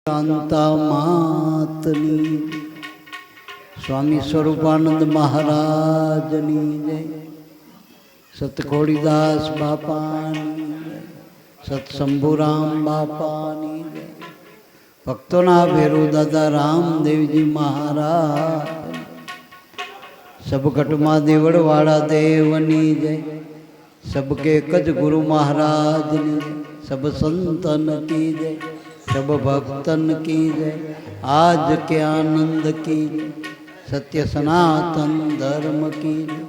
કાંતા માતની સ્વામી સ્વરૂપાનંદ મહારાજની જય, સતખોડીદાસ બાપાની જય, સત્શંભુરામ બાપાની જય, ભક્તોના ભેરુ દાદા રામદેવજી મહારાજ, સબકટમાં દેવળવાળા દેવની જય, सबके कज गुरु महाराज ने सब संतन की जय, सब भक्तन की जय, आज के आनंद की जय, सत्य सनातन धर्म की जय,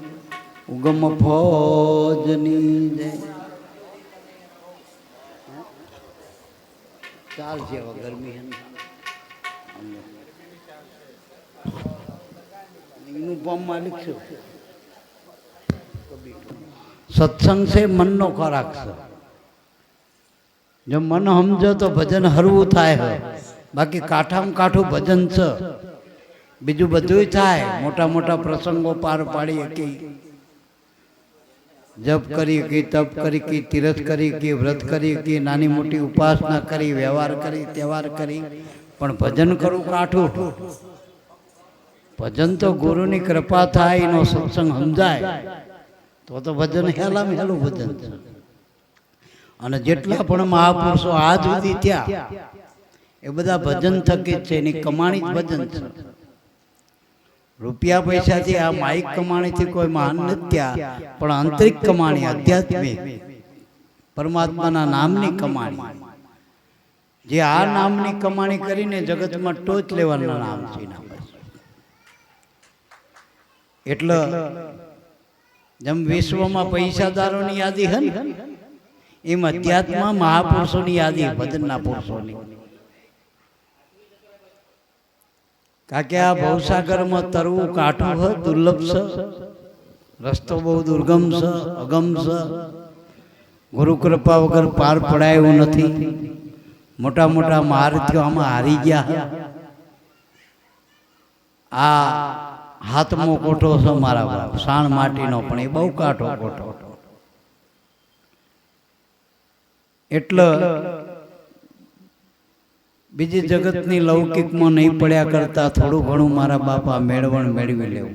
उगम फौजनी जय। चाल से गर्मी है मालिक छो सत्संग से मन नो खोराक छे। जो मन समझो तो भजन हरवू थाय है, बाकी काठाम काठू भजन छे, बीजू बधुय थाय। मोटा मोटा प्रसंगों पार पाड़ी की, जप करी की, तप करी की, तीरथ करी की, व्रत करी की, नानी मोटी उपासना करी, व्यवहार करी, त्यौहार करी, पण भजन करू काठू। भजन तो गुरु नी कृपा थाय, एनो सत्संग समजाय तो भजन हेलाम हेलू भजन छे। अने जेटला पण महापुरुषो आज सुधी थया ए बधा भजन थकी ज छे, एनी कमाणी ज भजन छे। रुपया पैसा थी आ माइक कमाणी थी कोई महान नथी थया, पण आंतरिक कमाणी, आध्यात्मिक परमात्माना नामनी कमाणी, जे आ नामनी कमाणी करीने जगतमां टोच लेवाना नाम छे। એટલે जम विश्व में पैसादारों की यादी है, एम अध्यात्म महापुरुषों की यादी भजन पुरुषों की। क्या आ भवसागर में तरवू काठू है, दुर्लभ से, रस्तो बहु दुर्गम से, अगम से, गुरु कृपा वगर पार पड़ायो नहीं। मोटा मोटा महारथियों आम हारी गया है। आ हाथमो कोठो छे मारा बाप, साण माटीनो, पण ए बहु काठो कोठो। एटले बीजी जगतनी लौकिकमां नहीं पड्या करता थोड़ुं घणुं मारा बापा मेळवण मेळवी लेवुं।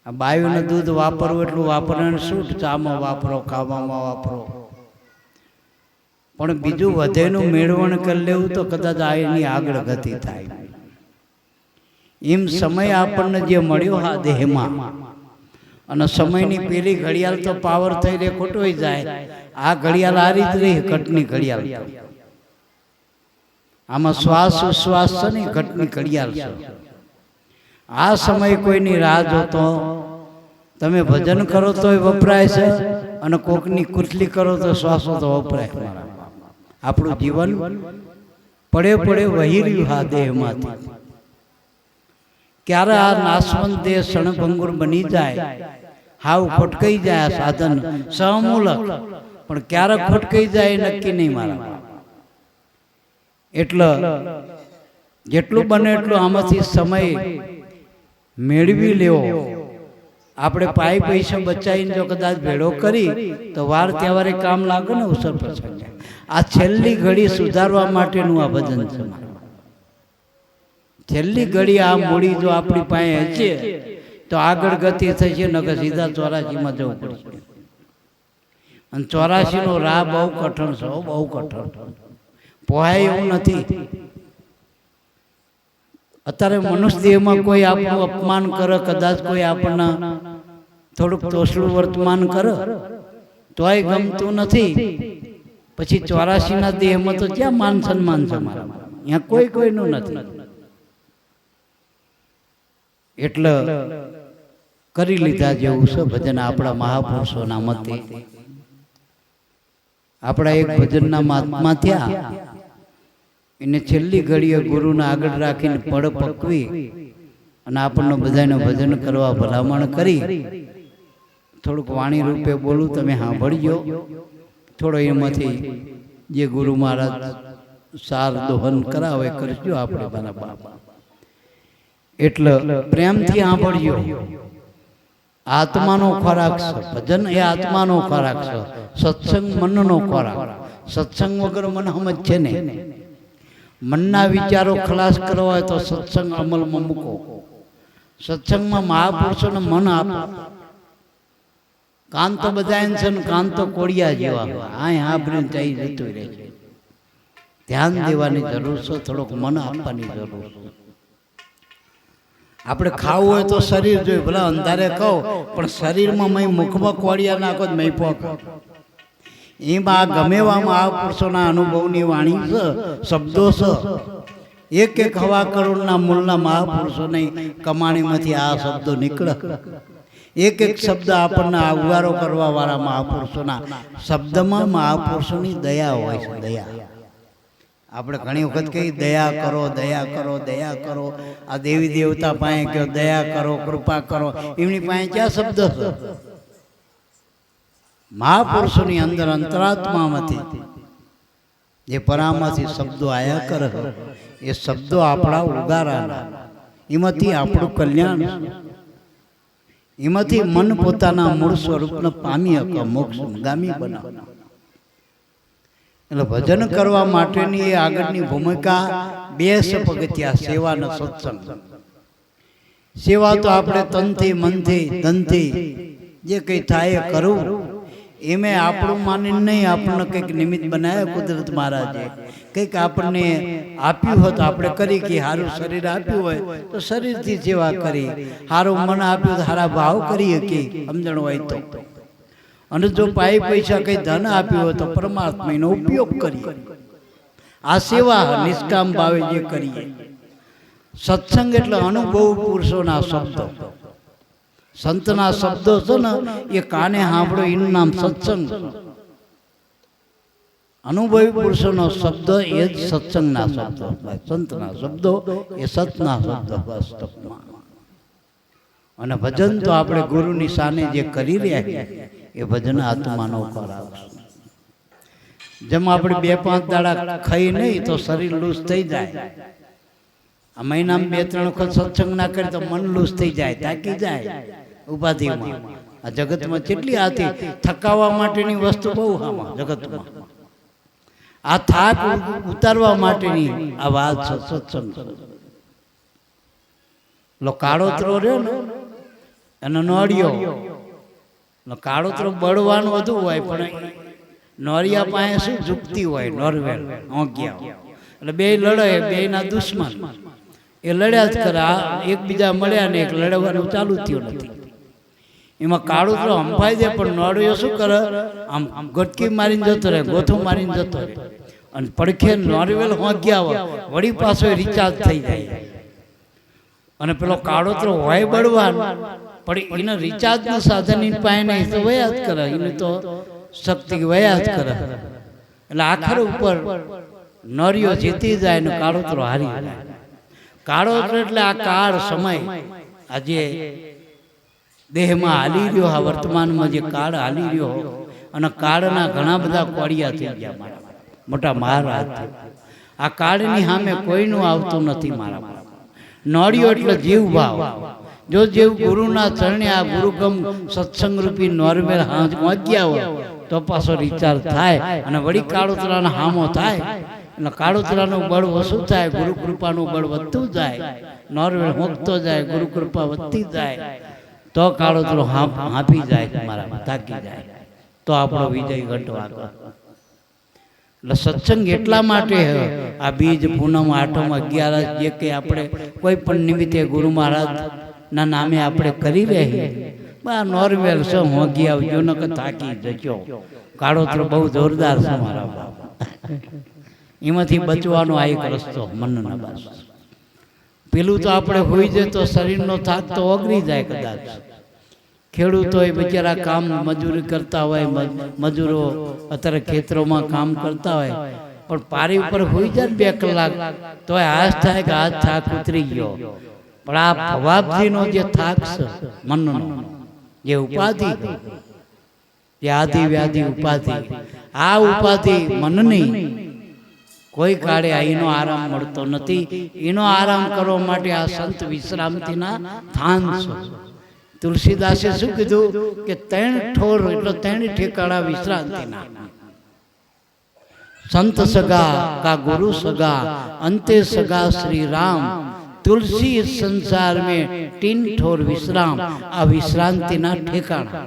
आ बायुने दूध वापरवुं એટલું વાપરવાનું છૂટ, ચામાં વાપરો, ખાવામાં વાપરો, પણ બીજું વધેનું મેળવણ કરી લેવું તો કદાચ આ એની આગળ ગતિ થાય। एम समय आपने जे मळ्यो हा देह में, अने समयनी पेली घड़ियाल तो पावर थई रे खोटोई जाए। आ घड़ियाल आ रीत रही घटनी घड़ियाल, आम श्वास उश्वास छे ने घटनी घड़ियाल छे। आ समय कोईनी राह जोतो तमे भजन करो तो वपराय छे, अने कोकनी कुटली करो तो श्वासो तो वपराय। आपणुं जीवन पड़े पड़े वही रह्युं हा देहमांथी। क्यारे आ नाशवंत देह क्षणभंगुर बनी जाए, हाव खोटकाई जाए साधन समूलक, पण क्यारे खोटकाई जाए नक्की नहीं मारा। एटले जेटलुं बने एटलुं आमांथी समय मेळवी लेवो। आपणे पाई पैसा बचाईने जो कदाच भेड़ो करी तो वार तहेवारे काम लागे ने अवसर प्रसंगे। आ छेल्ली घड़ी सुधारवा माटेनुं आ भजन छे। छेल्ली घड़ी आ मूड़ी जो अपनी पाए हशे तो आगळ गति थशे, नकर सीधा 84 में जवुं पड़शे। अने 84 नो राह बहु कठण छे, बहु कठण पोहाय एवुं नथी। अत्यारे मनुष्य देह में कोई आपनुं अपमान करे, कदाच कोई आपने थोड़ुंक तोछलुं वर्तमान करे तोय गमतुं नथी। पछी 84 ना देह में तो क्या मान सन्मान छे मारा, अहींया कोई कोईनुं नथी। एटले करी लीधा जेवुं छे भजन आपणा महापुरुषोना मते। आपणा एक भजनना महात्मा थया, एने छेल्ली घड़ीए गुरुने आगळ राखीने पड़ पकवी अने आपणे बधाने भजन करवा भलामण करी। थोड़ुंक वाणी रूपे बोलूं, तमे सांभळजो। थोड़ो एमांथी जे गुरु महाराज सार दोहन करावे करजो आपणे मारा बापा। एटले प्रेमथी सांभळजो। आत्मानो खोराक छे, भजन ए आत्मानो खोराक छे, सत्संग मननो खोराक। सत्संग वगर मन समझ छे ने। મનના વિચારો ખલાસ કરવા હોય તો સત્સંગ અમલમાં મૂકો. સત્સંગમાં મહાપુરુષોને મન આપો. કાન તો બધા છે ને કાન તો કોળિયા જેવા આ બ્રેન જઈ જતું રહે છે. ધ્યાન દેવાની જરૂર છે, થોડોક મન આપવાની જરૂર છે. આપણે ખાવું હોય તો શરીર જોઈએ, ભલે અંધારે કહો પણ શરીરમાં મય મુખમાં કોળિયા નાખો તો મય પોક. એમાં ગમે એવા મહાપુરુષોના અનુભવની વાણી છે, શબ્દો છે. એક એક 1.25 કરોડના મૂળના મહાપુરુષોની કમાણીમાંથી આ શબ્દો નીકળે. એક એક શબ્દ આપણને ઉગારો કરવા વાળા મહાપુરુષોના શબ્દમાં મહાપુરુષોની દયા હોય છે. દયા આપણે ઘણી વખત કહી દયા કરો, દયા કરો, દયા કરો. આ દેવી દેવતા પાસે કહો દયા કરો, કૃપા કરો, એમની પાસે ક્યાં શબ્દ છે? મહાપુરુષોની અંદર અંતરાત્મામાંથી જે પરામાંથી શબ્દો આયા કરે એ શબ્દો આપણા ઉગારાના, એમાંથી આપણું કલ્યાણ, એમાંથી મન પોતાના મૂળ સ્વરૂપને પામી શકે, મોક્ષગામી બનાવે. એટલે ભજન કરવા માટેની એ આગળની ભૂમિકા 2 પગથિયા, સેવા અને સત્સંગ. સેવા તો આપણે તનથી, મનથી, ધનથી જે કંઈ થાય એ કરવું. એમે આપણું માનીને નહીં, આપણને કંઈક નિમિત્ત બનાવ્યા કુદરત મહારાજે, કંઈક આપણને આપ્યું હોય તો આપણે કરી. કે સારું શરીર આપ્યું હોય તો શરીરથી સેવા કરી, સારું મન આપ્યું તો સારા ભાવ કરીએ કે સમજણ હોય તો. અને જો પૈસા કંઈ ધન આપ્યું હોય તો પરમાત્માનો ઉપયોગ કરીએ. આ સેવા નિષ્કામ ભાવે જે કરીએ. સત્સંગ એટલે અનુભવ પુરુષોના શબ્દો, સંતના શબ્દો છે ને એ કાને સાંભળો, એનું નામ સત્સંગ. અનુભવી પુરુષોનો શબ્દ એ જ સત્સંગના શબ્દો, સંતના શબ્દો એ સતના શબ્દો. બસ. અને ભજન તો આપણે ગુરુની સામે જે કરી રહ્યા છીએ એ ભજન આત્માનો ખોરાક. જેમ આપણે 2-5 દાડા ખાઈ નહીં તો શરીર લૂઝ થઈ જાય. આ મહિનામાં 2-3 વખત સત્સંગ ના કરે તો મન લૂઝ થઈ જાય, થાકી જાય ઉપાધિમાં. આ જગતમાં કેટલી આથી થકાવવા માટેની વસ્તુ બહુ આમાં જગતમાં. આ થાક ઉતારવા માટેની આ વાત છે સત્સંગ. કાળોતરો રહ્યો ને એનો નોળિયો, કાળોતરો બળવાનું બધું હોય પણ નોરિયા પાસે શું ઝૂકતી હોય, નોરવેલ હોંગ્યા. એટલે 2 લડે, 2ના દુશ્મન એ લડ્યા જ કરે. એકબીજા મળ્યા ને એક લડવાનું ચાલુ થયું નથી. એમાં કાળોતરો હંફાઈ દે પણ નોળિયો શું કરે, આમ ગટકી મારીને જતો રહે, ગોથું મારીને જતો રહે. અને પડખે નોરવેલ હોંગ્યા હોય, વળી પાછો રિચાર્જ થઈ જાય. અને પેલો કાળોતરો હોય બળવાન પણ એને રિચાર્જનું સાધન એની પાસે નહીં તો વયા જ કરે, એને તો શક્તિ વયા જ કરે. એટલે આખર ઉપર નોરિયો જીતી જાય ને કાળોતરો હારી જાય. કાળોતરો એટલે આ કાળ સમય આજે દેહમાં હાલી રહ્યો, આ વર્તમાનમાં જે કાળ હાલી રહ્યો, અને કાળના ઘણા બધા કોડિયા થઈ ગયા મારા મોટા મહારાજ. આ કાળની સામે કોઈનું આવતું નથી મારા. નોળિયો એટલે જીવ ભાવ. જો જીવ ગુરુના ચરણે આ ગુરુગમ સત્સંગ રૂપી નોર્મેલ વાગ્યા હોય તો પાછો રિચાર્જ થાય અને વળી કાળોતરાનો હામો થાય. એટલે કાળોતરાનું બળ ઓછું થાય, ગુરુ કૃપાનું બળ વધતું જાય, નોર્મેલ હોકતો જાય, ગુરુ કૃપા વધતી જાય તો કાળોતરો હાંપી જાય, મારા થાકી જાય તો આપણો વિજય ઘટવા. એટલે સત્સંગ એટલા માટે આ બીજ, પૂનમ, આઠમ, 11 જે કે આપણે કોઈ પણ નિમિત્તે ગુરુ મહારાજના નામે આપણે કરી રહી. નોર્મેલ છે, હોગી આવજો ન કે થાકી જજો. કાળોતરો બહુ જોરદાર છે મારા બાપ. એમાંથી બચવાનો આ એક રસ્તો મનના બાસ. પેલું તો આપણે હોઈ જાય તો શરીરનો થાક તો ઓગળી જાય કદાચ. ખેડૂતો એ બિચારા કામ મજૂરી કરતા હોય, મજૂરો અત્યારે ખેતરોમાં કામ કરતા હોય, પણ પારી ઉપર હોઈ જાય 2 કલાક તો હાથ થાય કે હાથ થાક ઉતરી ગયો. પણ આ ભવાબ્દીનો જે થાક છે મનનો, જે ઉપાધિ, જે આદિ વ્યાધિ ઉપાધિ, આ ઉપાધિ મનની કોઈ કાળે એનો આરામ મળતો નથી. એનો આરામ કરવા માટે આ સંત વિશ્રાંતિના થાન છે. તુલસીદાસે શું કીધું કે 3 ઠોર એટલે 3 ઠેકાણા વિશ્રાંતિના. संत सगा का गुरु सगा, अंते सगा श्री राम, तुलसी इस संसार में तीन ठोर विश्राम। आ विश्रांति ना ठेकाणा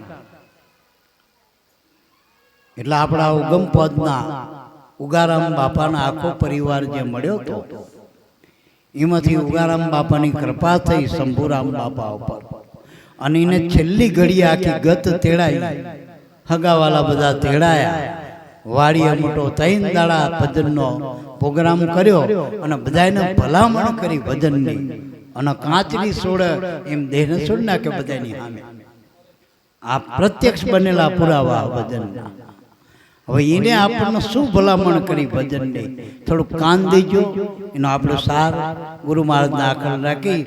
એટલે આપણા ઉગમ પદના ઉગારામ બાપાના આખો પરિવાર જે મળ્યો હતો એમાંથી ઉગારામ બાપાની કૃપા થઈ શંભુરામ બાપા ઉપર અને એને છેલ્લી ઘડી આખી ગત તેડાઈ, હગાવાલા બધા તેડાયા, વાડીએ મોટો 3 દાડા ભજનનો પ્રોગ્રામ કર્યો અને બધાને ભલામણ કરી ભજનની, અને કાચની સોડ એમ દેહને છોડ નાખે બધાની સામે। આ પ્રત્યક્ષ બનેલા પુરાવા ભજનના। હવે એને આપણને શું ભલામણ કરી ભજનની, થોડુંક કાન દેજો, એનો આપણો સાર ગુરુ મહારાજના આખળ રાખી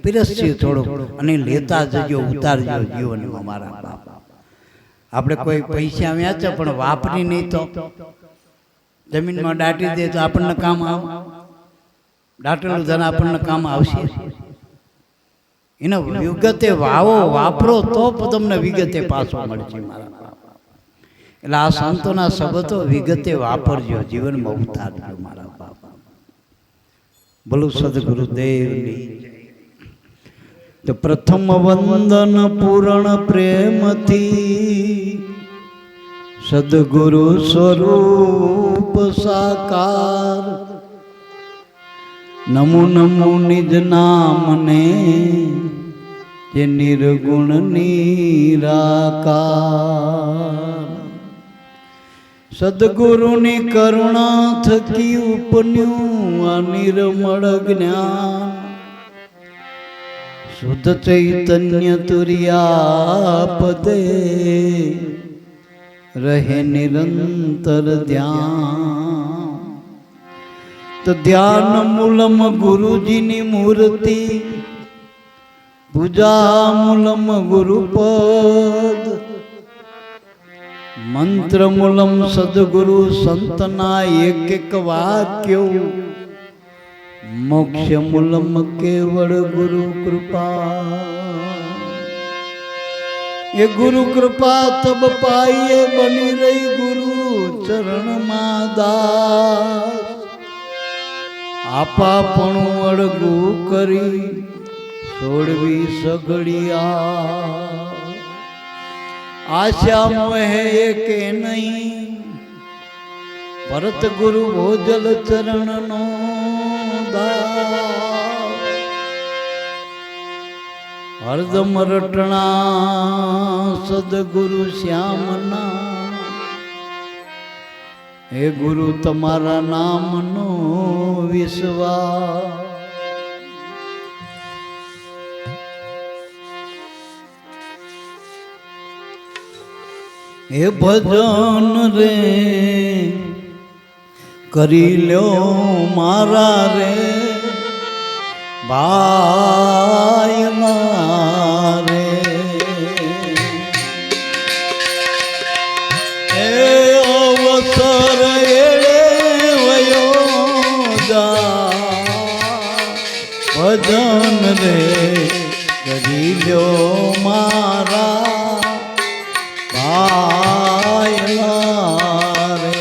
પીરસ્યું થોડુંક અને લેતા જજો, ઉતારજો જીવનમાં મારા બાપ। આપણે કોઈ પૈસા વ્યાચે પણ વાપરી નહીં તો જમીનમાં દાટી દે તો આપણને કામ આવે? દાટેલું ધન આપણને કામ આવશે? એને વિગતે વાવો, વાપરો તો તમને વિગતે પાછો મળશે મારા બાપ। એટલે આ સંતોના શબ્દો વિગતે વાપરજો, જીવનમાં ઉતારજો મારા બાપ। બોલો સદગુરુદેવની। તો પ્રથમ વંદન પૂર્ણ પ્રેમથી સદગુરુ સ્વરૂપ સાકાર, નમો નમો નિજ નામને જે નિર્ગુણ નિરાકાર। સદગુરુની કરુણા થકી ઉપન્યું આ નિર્મળ જ્ઞાન, શુદ્ધ ચૈતન્ય તુર્યા પદે રહે નિરંતર ધ્યાન। તો ધ્યાન મૂલમ ગુરુજીની મૂર્તિ, પૂજા મૂલમ ગુરુપદ, મંત્ર મૂલમ સદગુરુ સંતના એક એક વાક્યો, મોક્ષ મૂલમ કેવળ ગુરુ કૃપા। એ ગુરુ કૃપા તબ પાઈએ બની રહી ગુરુ ચરણમાં દાસ। આપા પણ અળગું કરી છોડવી સગડિયા, આશા મોહે કે નહીં ભરત ગુરુ ભોજલ ચરણનો દાસ। હરદમ રટણા સદગુરુ શ્યામના, હે ગુરુ તમારા નામનો વિશ્વાસ। હે ભજન રે કરી લ્યો મારા રે ભાઈના રે, હે અવસર એળે વયો જા, ભજન રે કરી લ્યો મારા ભાઈના રે।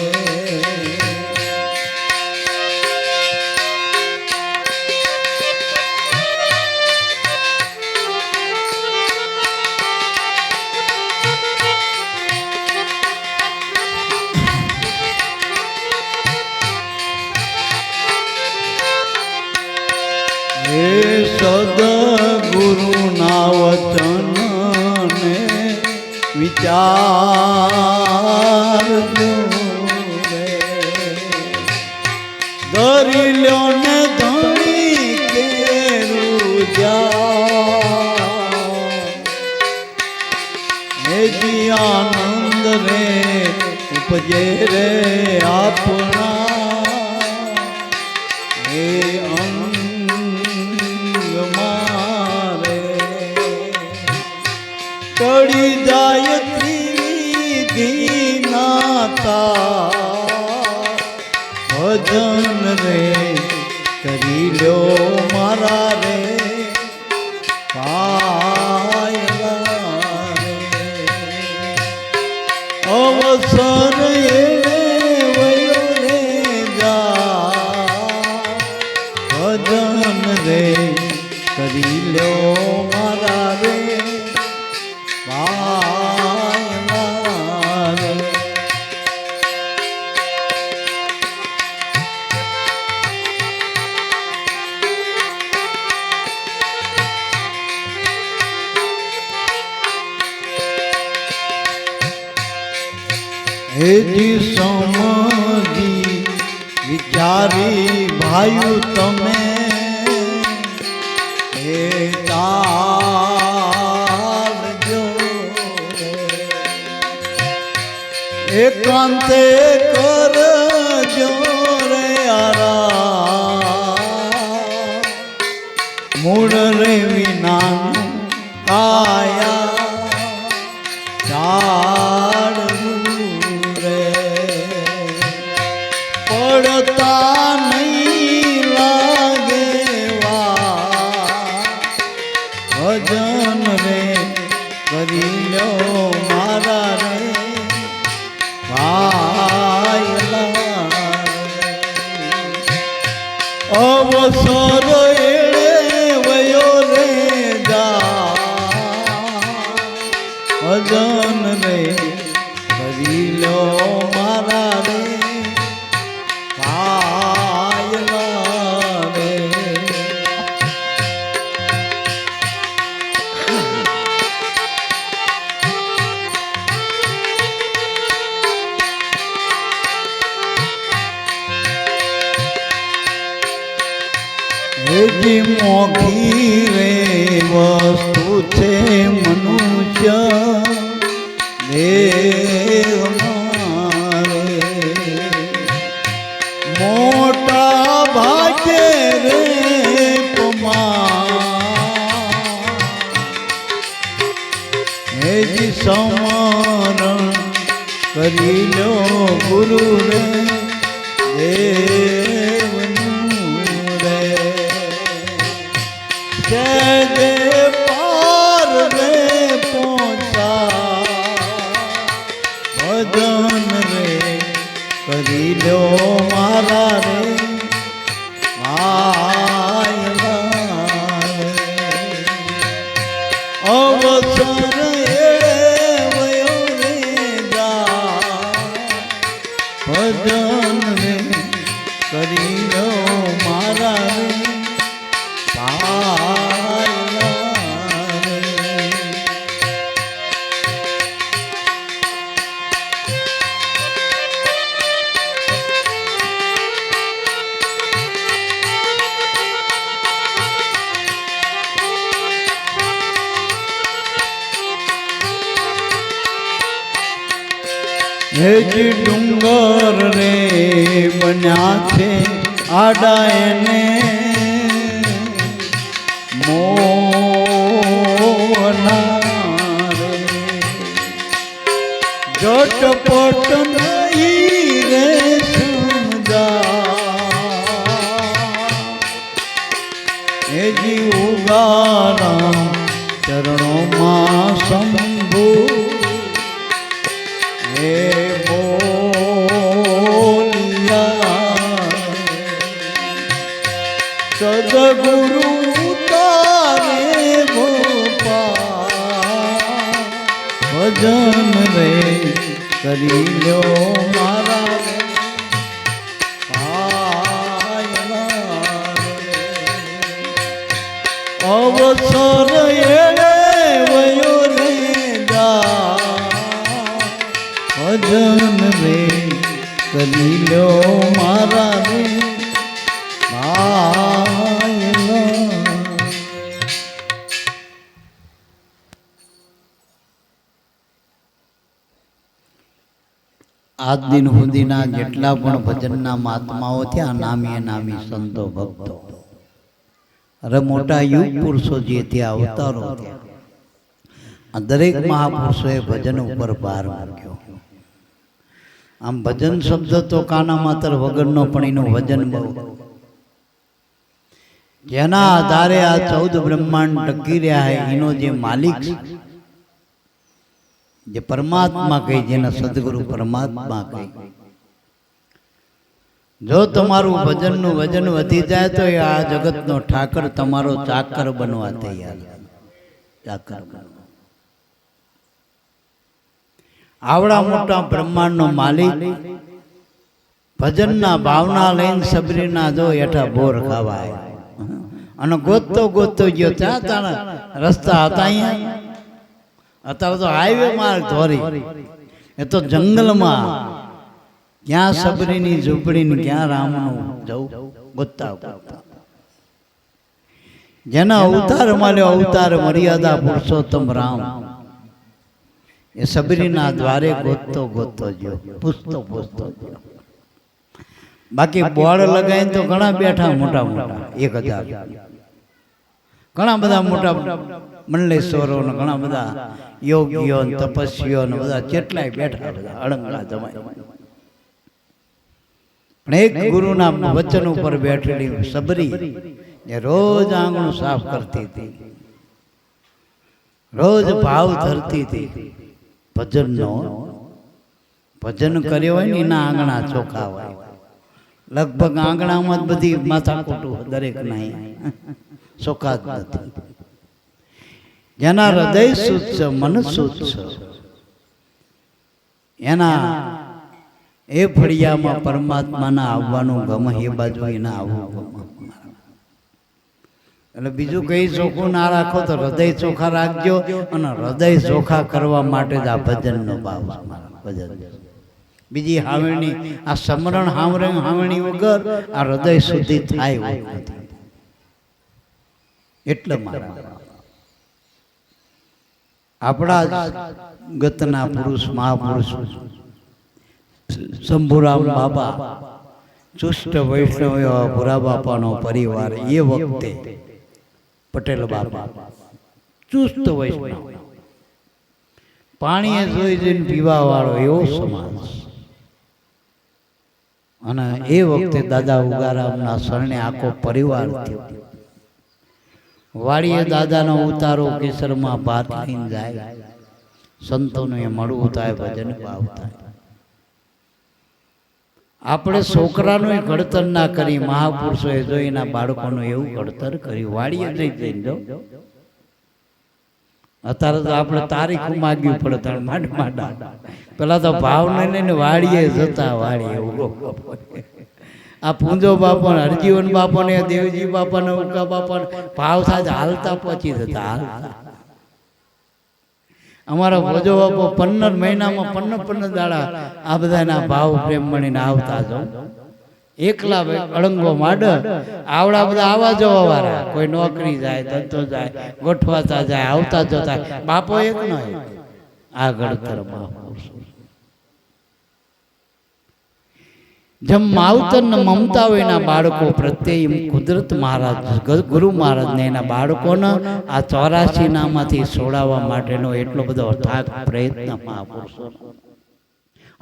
હે સદગુરુના વચન ને વિચારજો રે, ધરી લ્યો ને ધણી કેરું જા, હે જી આનંદ રે ઉપજે રે આપણા, હે ચડી જાય ત્રિવિધિ નાતા, ભજન રે કરી લ્યો મારા રે પાયલા રે। અવસર એ વયો રે ભજન રે કરી લો મારા રે વાયલા રે. હેજી સમજી વિચારી ભાઈ તમે હે ચાલજો એકાંતે કરજો રે આરા મૂળ રે વિના કાયા પડતા નહીં લાગે ભજન રે કરી લો મારા રે વાયલા અવસર એળે વયો રે જા ભજન રે કરી લો મારા રે હેજી મોઘી રે વસ્તુ છે મનુષ્ય દેવ મારે મોટા ભાગે રે હેજી સમરણ કરી લો ગુરુ રે જય પાર રે પહોંચા ભજન રે કરી લો મારા રે અવસર એળે વયો રે જા ભજન રે કરી લો મારા રે હેજી ડુંગર રે બન્યા છે આડા એને મોહના રે ઝટપટ નહીં રે સમજા હેજી ઉગારા ચરણોમાં શંભુ હે બોલિયા સદગુરુ તારે ગોપાલ ભજન રે કરી લો મારા રે અવસર એળે વયો રે જા ભજન રે કરી લો મારા રે આજ દિન સુધીના જેટલા પણ ભજનના મહાત્માઓ થયા નામી નામી સંતો ભક્તો અરે મોટા યુગ પુરુષો જે ત્યાં અવતારો થયા આ દરેક મહાપુરુષોએ ભજન ઉપર ભાર મૂક્યો. આમ ભજન શબ્દ તો કાના માત્ર વગરનો પણ એનું વજન બહુ જેના આધારે આ 14 બ્રહ્માંડ ટકી રહ્યા છે એનો જે માલિક જે પરમાત્મા કહે જેના સદગુરુ પરમાત્મા કહે જો તમારું ભજનનું વજન વધી જાય તો એ આ જગતનો ઠાકર તમારો ચાકર બનવા તૈયાર. ચાકર બનવા. આવડા મોટા બ્રહ્માંડનો માલિક ભજનના ભાવના લઈને સબરીના જો હેઠા બોર ખાવાય અને ગોતતો ગોતતો ગયો ત્યાં તારા રસ્તા હતા અહીંયા. અત્યારે તો હાઈવે માર્ગ ધોરી, એ તો જંગલમાં ક્યાં સબરીની ઝૂંપડીને ક્યાં રામનું જવું ગોતતા ગોતતા. જેના અવતાર મળ્યો અવતાર મર્યાદા પુરુષોત્તમ રામ, એ સબરીના દ્વારે ગોતતો ગોતતો ગયો, પૂછતો પૂછતો ગયો. બાકી બોર્ડ લગાવીને તો ઘણા બેઠા મોટા મોટા 1000, ઘણા બધા મોટા મંડલેશ્વરો ને ઘણા બધા યોગીઓ તપસ્વીઓ ને બધા કેટલાય બેઠા બધા અળંગા જમાય. પણ એક ગુરુના વચન ઉપર બેઠેલી સબરી એ રોજ આંગણું સાફ કરતી હતી, રોજ ભાવ ધરતી હતી ભજનનો. ભજન કર્યો હોય ને એના આંગણા ચોખ્ખા હોય. લગભગ આંગણામાં જ બધી માથાકૂટું દરેક નહીં, ચોખ્ખા જ નથી. જેના હૃદય શુદ્ધ છે, મન શુદ્ધ છે, એના એ ફળિયામાં પરમાત્માના આવવાનું ગમે, એ બાજુ એના આવવું ગમે. એટલે બીજું કઈ ચોખ્ખું ના રાખો તો હૃદય ચોખ્ખા રાખજો, અને હૃદય ચોખ્ખા કરવા માટે જ આ ભજનનો ભાવ છે. ભજન બીજી હાવણી, આ સમરણ હાવણી વગર આ હૃદય શુદ્ધિ થાય એવું નથી. એટલે મારા આપણા ગતના પુરુષ મહાપુરુષ શંભુરામ બાબા, ચુષ્ટ વૈષ્ણવ એવા ભુરા બાપાનો પરિવાર, એ વખતે પટેલ બાપા ચુસ્ત વૈષ્ણવ, પાણીએ જોઈ જોઈને પીવા વાળો એવો સમાજ. અને એ વખતે દાદા ઉગારામના શરણે આખો પરિવાર થયો. વાડીએ દાદાનો ઉતારો કેસરમાં ભાત લઈને જાય, સંતોને મળવું થાય, ભજન ભાવ થાય. આપણે છોકરાનું ઘડતર ના કરી, મહાપુરુષોએ જો એના બાળકોનું એવું ઘડતર કર્યું. વાડીએ જઈ જઈને જો અત્યારે તો આપણે તારીખ માગ્યું પડે, તારે માંડ માંડા. પેલા તો ભાવ ને વાડીએ જતા, વાડીએ ઉગો. આ પૂંજો બાપા ને હરજીવન બાપા ને દેવજી બાપા ને ઉકા બાપા ને ભાવ થાય હાલતા પહોંચી જતા. હાલતા અમારા ભોજો બાપો 15 મહિનામાં 15 દાડા આ બધાના ભાવ પ્રેમ મળીને આવતા. જો એકલા અળંગો માડ આવડા બધા આવા જવા વાળા, કોઈ નોકરી જાય, ધંધો જાય, ગોઠવાતા જાય, આવતા જતા. બાપો એક નો આ ઘડતર મહાપુરુષ. જેમ માવતર ને મમતા હોય એના બાળકો પ્રત્યે, એમ કુદરત મહારાજ ગુરુ મહારાજ ને એના બાળકોને આ 84 નામાંથી છોડાવવા માટેનો એટલો બધો અથાગ પ્રયત્ન મહાપુરુષો.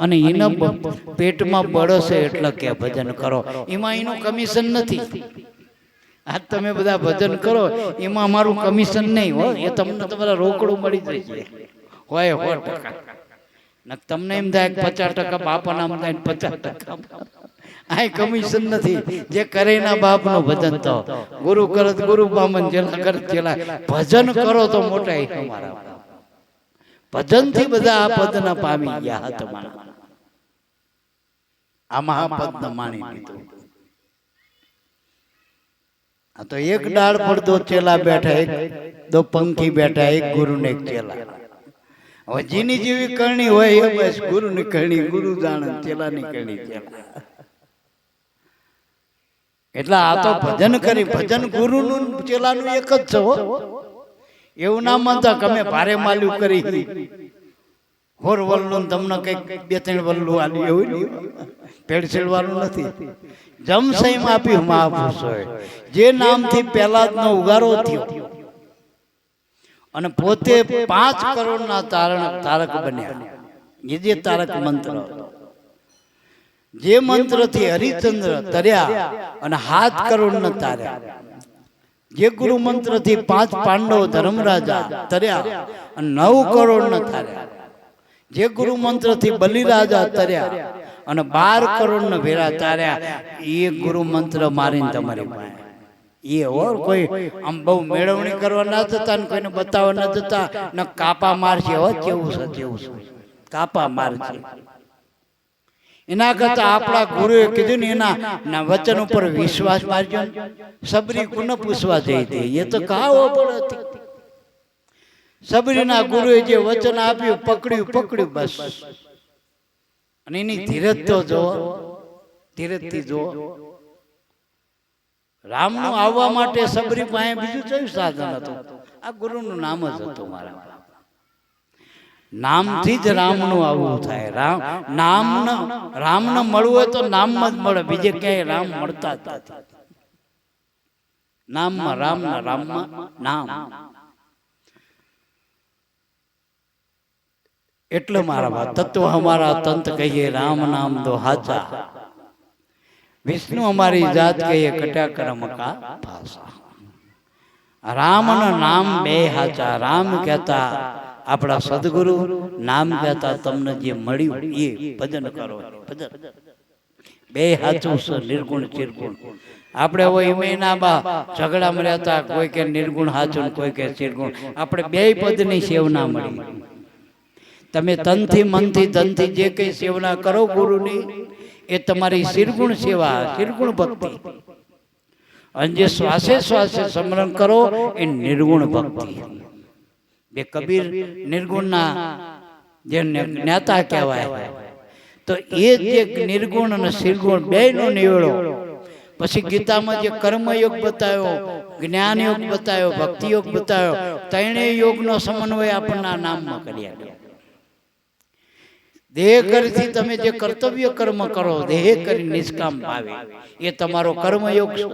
અને એના પેટમાં બળશે એટલે કે ભજન કરો, એમાં એનું કમિશન નથી. આજ તમે બધા ભજન કરો એમાં અમારું કમિશન નહીં હોય, એ તમને તમારા રોકડું મળી જશે હોય 100%. તમને એમ થાય 50% બાપાના નામ થાય 50%. આ કમિશન નથી. જે કરે ના બાપનું ભજન તો ગુરુ કરત ગુરુ બામન જેલા કરત જેલા. ભજન કરો તો મોટા તમારા ભજન થી બધા આ પદના પામી ગયા હતા. આ મહાપદ માણી લીધું. આ તો એક ડાળ પર 2 ચેલા બેઠા, એક 2 પંખી બેઠા, એક ગુરુ ને એક ચેલા. હવે જેની જેવી કરણી હોય એ બસ ગુરુ ની કરણી ગુરુ જાણે, ચેલા ની કરણી ચેલા. એટલે આ તો ભજન કરી, ભજન ગુરુ નું ચેલાનું એક જ છે. એવું ના માનતા કે અમે ભારે માલ્યું કરી હોર વલ્લું તમને કઈક 2-3 વલ્લું આલ્યું, એવું નહીં. પેડસેલ વાળું નથી. જમસૈમ આપ્યું મહાપુરુષોએ, જે નામથી પહેલા નો ઉગારો થયો અને પોતે 5 કરોડના તારક બન્યા. એ જે તારક મંત્ર, જે મંત્રથી હરિચંદ્ર તર્યા અને 7 કરોડ તાર્યા. જે ગુરુ મંત્રથી 5 પાંડવ ધર્મરાજા તર્યા અને 9 કરોડ તાર્યા. જે ગુરુ મંત્રથી બલિરાજા તર્યા અને 12 કરોડ ને ભેરા તાર્યા એ ગુરુ મંત્ર મારીને તમારી પાસે એ ઓર કોઈ આમ બહુ મેળવણી કરવા ના જતા ને કોઈને બતાવવા ના જતા ને કાપા મારશે હો કેવું છે કાપા મારશે એના કરતા આપણા ગુરુએ કીધું ને એના વચન ઉપર વિશ્વાસ મારજો સબરી કોને પૂછવા જઈ દે એ તો કહાવો પડે સબરીના ગુરુએ જે વચન આપ્યું પકડ્યું બસ અને એની ધીરજ તો જો ધીરજથી જો રામનું આવવા માટે સબરી પાસે બીજું કયું સાધન હતું આ ગુરુનું નામ જ હતું મારા નામથી જ રામનું આવવું થાય રામને મળવું હોય તો નામમાં જ મળે બીજે ક્યાંય રામ મળતા જ નથી નામમાં રામમાં નામ એટલે મારા તત્વ હમારા તંત કહીએ રામ નામ દો હાચા વિષ્ણુ અમારી જાત કહીએ કટ્યા કરમ કા ભાષા રામ ના નામ બે હાચા રામ કહેતા આપણા સદગુરુ નામ કહેતા તમને જે મળ્યું એ ભજન કરો ભજન બે હાચું છે નિર્ગુણ ચિરગુણ આપણે હોય મહિના બા ઝઘડા મળ્યા હતા કોઈ કે નિર્ગુણ હાચું કોઈ કે ચિરગુણ આપણે બે પદની સેવના મળી તમે તનથી મનથી ધનથી જે કઈ સેવના કરો ગુરુની એ તમારી શિરગુણ સેવા શિરગુણ ભક્તિ અને જે શ્વાસે શ્વાસે સ્મરણ કરો એ નિર્ગુણ ભક્તિ બે કબીર નિર્ગુણના જે જ્ઞાતા કહેવાય તો એ જે નિર્ગુણ અને શિરગુણ બેનો નિવેડો પછી ગીતામાં જે કર્મયોગ બતાવ્યો જ્ઞાન યોગ બતાવ્યો ભક્તિ યોગ બતાવ્યો ત્રણેય યોગનો સમન્વય આપણના નામમાં કર્યા દેહ કરીથી તમે જે કર્તવ્ય કર્મ કરો દેહ કરી નિષ્કામ ભાવે એ તમારો કર્મયોગ છે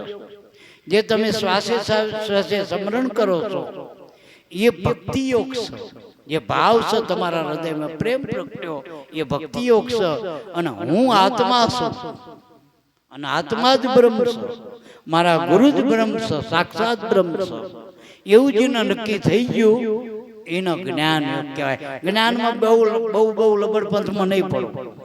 જે તમે શ્વાસે શ્વાસે સ્મરણ કરો છો એ ભક્તિ યોગ છે જે ભાવ છે તમારા હૃદયમાં પ્રેમ પ્રગટ્યો એ ભક્તિ યોગ છે અને હું આત્મા છું અને આત્મા જ બ્રહ્મ છે મારા ગુરુ જ બ્રહ્મ છે સાક્ષાત બ્રહ્મ છે એવું જેને નક્કી થઈ ગયું એનો જ્ઞાન યોગ કહેવાય જ્ઞાનમાં બહુ લબડપંથમાં નહીં પડવું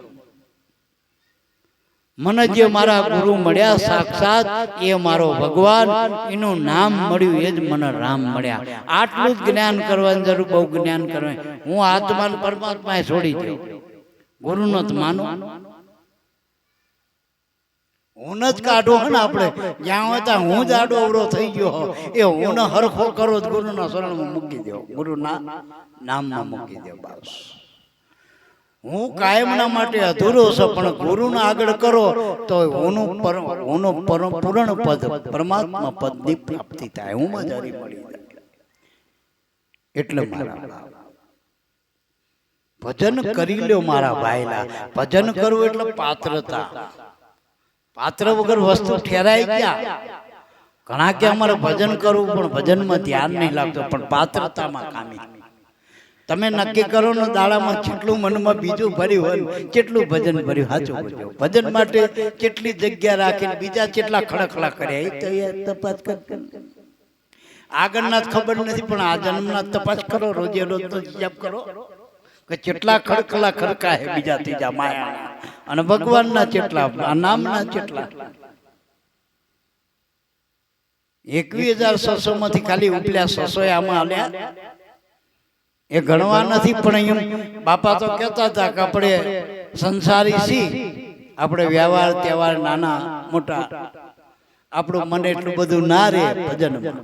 મને જે મારા ગુરુ મળ્યા સાક્ષાત એ મારો ભગવાન એનું નામ મળ્યું એ જ મને રામ મળ્યા આટલું જ જ્ઞાન કરવાની જરૂર બહુ જ્ઞાન કરવાનું હું આત્મા પરમાત્માએ છોડી દઉં ગુરુનો જ માનો હું જ કાઢો ને આપણે જ્યાં હતા હું જ આડો અવડો થઈ ગયો એ હું હરખો કરો ગુરુના શરણમાં મૂકી દો ગુરુના નામમાં મૂકી દો બસ હું કાયમના માટે અધૂરો છું પણ ગુરુના આગળ કરો તો પૂર્ણ પદ પરમાત્મા પદની પ્રાપ્તિ થાય હું મજારી મળી જાય એટલે મારા ભજન કરી લ્યો મારા ભાઈલા ભજન કરવું એટલે પાત્રતા પાત્ર વગર વસ્તુ ઠેરાઈ ગયા ઘણા કે અમારે ભજન કરવું પણ ભજનમાં ધ્યાન નહીં લાગતું પણ પાત્રતામાં કામી તમે નક્કી કરો ને દાડામાં જેટલું મનમાં બીજું ભર્યું હોય કેટલું ભજન ભર્યું સાચું બોલ્યો ભજન માટે કેટલી જગ્યા રાખીને બીજા કેટલા ખડખડા કર્યા એ તો તપાસ કર આગળના ખબર નથી પણ આ જન્મના તપાસ કરો રોજે રોજ તો જપ કરો કે કેટલા ખડખડા ખડકા હે બીજા ત્રીજા માયા અને ભગવાનના કેટલા આ નામના કેટલા 21,600 માંથી ખાલી ઉપલ્યા 600 આમાં આલ્યા એ ગણવા નથી પણ એમ બાપા તો કહેતા હતા કે આપણે સંસારી છી આપણે વ્યવહાર તહેવાર નાના મોટા આપણું મન એટલું બધું ના રહે ભજનમાં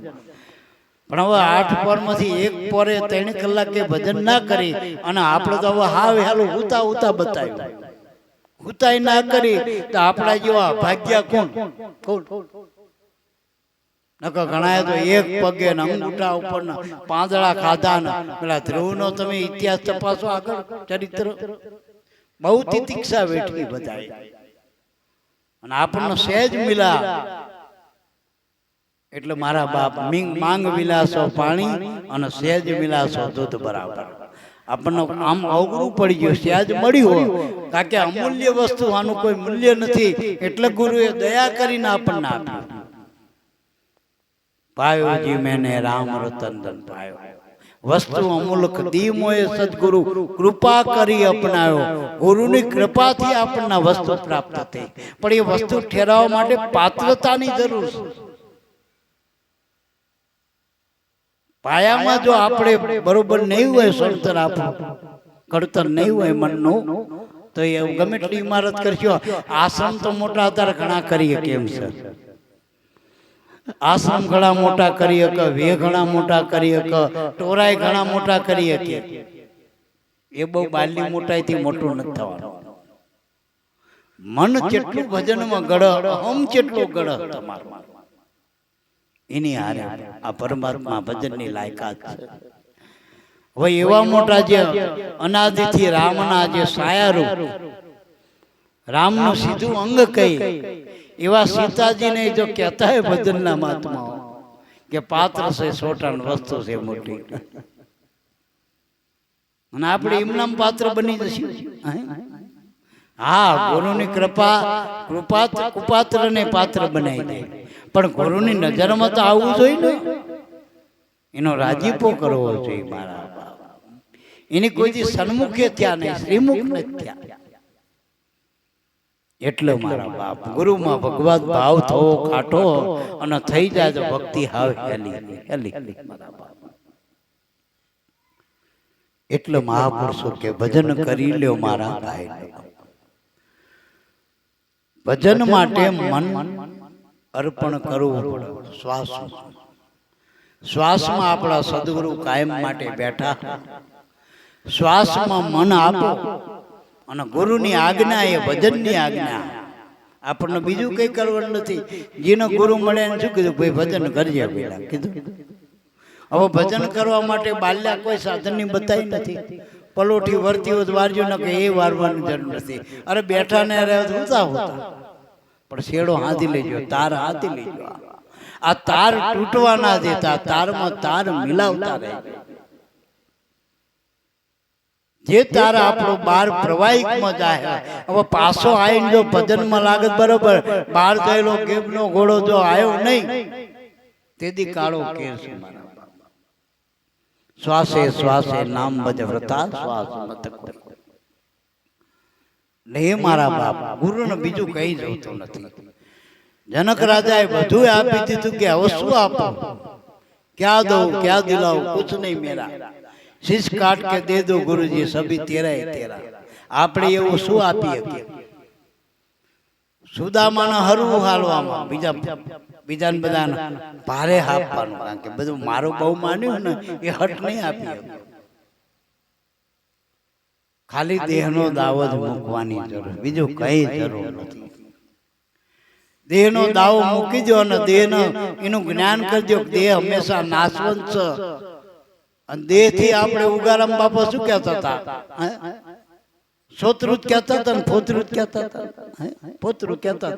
પણ હવે 8 પોરમાંથી 1 પોરે 3 કલાકે ભજન ના કરી અને આપણે તો હવે હાવ હાલું ઉતા બતાવ્યું ઉતાઈ ના કરી તો આપણા જેવા ભાગ્યા કોણ નકર ઘણા તો એક પગે ને અંગૂઠા ઉપરના પાંદડા ખાધા ને પેલા ધ્રુવનો તમે ઇતિહાસ તપાસો આગળ ચરિત્ર બહુ તિતિક્ષા વેઠવી બધાય અને આપણને સહેજ મિલા એટલે મારા બાપ માંગ વિલાસો પાણી અને સહેજ વિલાસો દૂધ બરાબર આપણને આમ અવગરું પડી ગયું સહેજ મળ્યું હોય કારણ કે અમૂલ્ય વસ્તુ આનું કોઈ મૂલ્ય નથી એટલે ગુરુએ દયા કરીને આપણને આપ્યું पायो जी मैंने राम रतन धन पायो વસ્તુ અમૂલક દીમોએ સદગુરુ કૃપા કરી અપનાવ્યો. ગુરુની કૃપાથી આપણને વસ્તુ પ્રાપ્ત થઈ, પણ એ વસ્તુ ઠેરાવવા માટે પાત્રતાની જરૂર છે. પાયામાં જો આપણે બરોબર નહીં હોય, સળતર આપણું કડતર નહીં હોય મનનું, તો એ ગમે એટલી ઇમારત કરશો. આશ્રમ તો મોટા અત્યારે ઘણા કરીએ, કેમ છે આશ્રમ ઘણા મોટા કરી શકે, વે ઘણા મોટા કરી શકે, ટોરાય ઘણા મોટા કરી શકે. એ બહુ બાલની મોટાઈથી મોટું નથી થવાનું. મન જેટલું ભજનમાં ગળ, હમ જેટલું ગળ તમારું, એની હારે આ પરમાત્મા ભજનની લાયકાત છે. હવે એવા મોટા જે અનાદિથી રામના જે સાયારૂપ, રામનું સીધું અંગ કહી, એવા સીતાજીને જો કહેતા હોય ભજનના મહાત્માઓ કે પાત્ર છે સોટાણ, વસ્તુ છે મોટી, અને આપણે એમનામ પાત્ર બની જશું. હા, ગુરુની કૃપા કુપાત્રને પાત્ર બનાવી દે, પણ ગુરુની નજરમાં તો આવવું જોઈએ ને, એનો રાજીપો કરવો જોઈએ. મારા એની કોઈ સન્મુખે થયા નહીં, શ્રીમુખ નથી થયા. એટલે મારા બાપ, ગુરુમાં ભગવત ભાવ થવો ખાટો, અને થઈ જાય તો ભક્તિ હાવ હેલી. મારા બાપ, એટલે મહાપુરુષો કે ભજન કરી લ્યો મારા ભાઈ. ભજન માટે મન અર્પણ કરવું પડે. શ્વાસમાં આપણા સદગુરુ કાયમ માટે બેઠા. શ્વાસમાં મન આપો, અને ગુરુની આજ્ઞા એ ભજનની આજ્ઞા. આપણને બીજું કઈ કરવાનું નથી. જેનો ગુરુ મળે એને શું કીધું? ભાઈ ભજન કરજે પેલા કીધું. હવે ભજન કરવા માટે બાલ્યા કોઈ સાધનની બતાવી નથી. પલોઠી વરતી હોય વારજો ન કે એ વારવાની જરૂર નથી. અરે બેઠા ને હોતા પણ શેડો હાથી લેજો, તાર હાથી લેજો. આ તાર તૂટવા ના દેતા, તારમાં તાર મિલાવતા રહે. જે તાર આપણો બાર પ્રવાહિકમાં જાય. હવે પાછો આવીને જો ભજનમાં લાગત બરોબર, બહાર ગયેલો કેબનો ઘોડો જો આવ્યો નહીં, તેથી કાળો કેર છે. શ્વાસે શ્વાસે નામ ભજ વ્રતા, શ્વાસ મત કોઈ. હે મારા બાપ, ગુરુને બીજું કઈ જોતું નથી. જનક રાજાએ બધું આપી દીધું કે હવે શું આપો, ક્યાં દઉં ક્યાં દિલાવું, કુછ નહીં મેરા, શીશ કાટ કે દે દો ગુરુજી, સભી તેરા તેરા. આપણે એવું શું આપીએ કે સુદામાના હરવું હાલવામાં, બીજાને બધાને ભારે આપવાનું. કારણ કે બધું મારું બહુ માન્યું ને, એ હટ નહીં આપી. ખાલી દેહનો દાવો જ મૂકવાની જરૂર, બીજું કઈ જરૂર નથી. દેહનો દાવો મૂકી દો અને દેહનો એનું જ્ઞાન કરજો. દેહ હંમેશા નાશવંત છે. અને દેહ થી આપણે ઉગારામ બાપા શું કહેતા હતા? સોતૃત કહેતા હતા ને પોતૃત કહેતા હતા. પોતરું કહેતા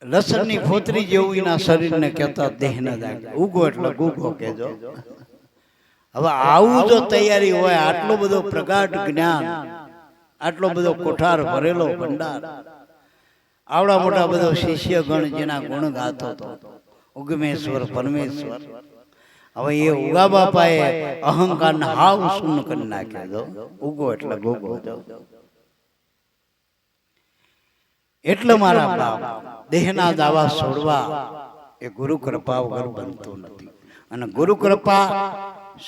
લસણની ફોતરી જેવું એના શરીરને કહેતા દેહના દાગ. ઉગો એટલે ગુગો કહેજો. હવે આવું જો તૈયારી હોય, આટલો બધો પ્રગાઢ જ્ઞાન, આટલો બધો કોઠાર ભરેલો ભંડાર, આવડા મોટા બધો શિષ્ય ગણ જેના ગુણ ગાતો હતો, ઉગમેશ્વર પરમેશ્વર. હવે એ ઉગા બાપાએ અહંકાર ને હાવ શૂન્ય કરી નાખ્યો. ઉગો એટલે ગોગો. એટલે મારા બાપ, દેહના દાવા છોડવા એ ગુરુ કૃપા વગર બનતું નથી. અને ગુરુ કૃપા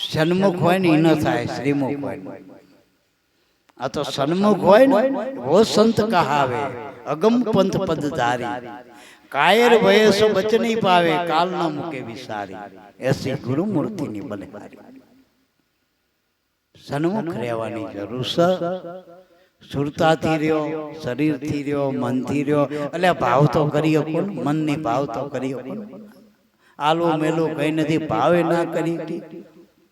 સન્મુખ હોય ને ન થાય, શ્રીમુખ હોય. આ તો સન્મુખ હોય ને, વો સંત કહાવે અગમ પંથ પદધારી, કાયર વયસો બચની પાવે, કાલ ન મૂકે વિસારી, એસી ગુરુ મૂર્તિની બલિહારી. સન્મુખ રહેવાની જરૂર છે. સુરતાથી રહ્યો, શરીરથી રહ્યો, મનથી રહ્યો. એટલે ભાવ તો કરી શકો ને, મનની ભાવ તો કરી શકો. આલું મેલું કઈ નથી, ભાવે ના કરી.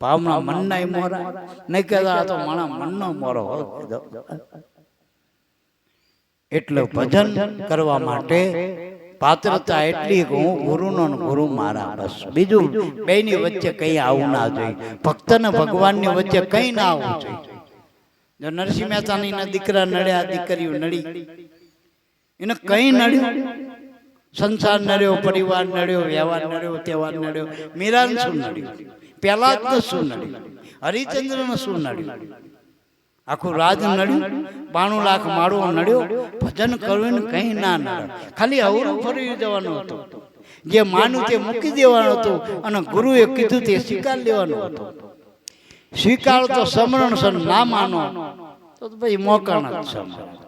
ભાવના મનના મોરા નહીં કહેતા, તો મારા મનનો મોરો હોય. એટલે ભજન કરવા માટે પાત્રતા એટલી કે હું ગુરુનો ગુરુ મારા, બસ. બીજું બેની વચ્ચે કઈ આવું ના જોઈએ. ભક્ત ને ભગવાનની વચ્ચે કઈ ના આવવું જોઈએ. જો નરસિંહ મહેતાની દીકરા નડ્યા, દીકરીઓ નડી, એને કઈ નડ્યું સંસાર નડ્યો, પરિવાર નડ્યો, વ્યવહાર નડ્યો, તહેવાર નડ્યો. મીરાને શું નડ્યું? પહેલાદને શું નડ્યું? હરિચંદ્રને શું નડ્યું? આખું રાજ નડ્યું, 92 લાખ માળો નડ્યો. ભજન કરવું ને કઈ ના નડે, ખાલી અવરું ફરી જવાનું હતું. જે માનું તે મૂકી દેવાનું હતું અને ગુરુએ કીધું તે સ્વીકાર લેવાનું હતું. સ્વીકાર તો સમરણ છે, ના માનો તો ભાઈ મોકાણ જ છે.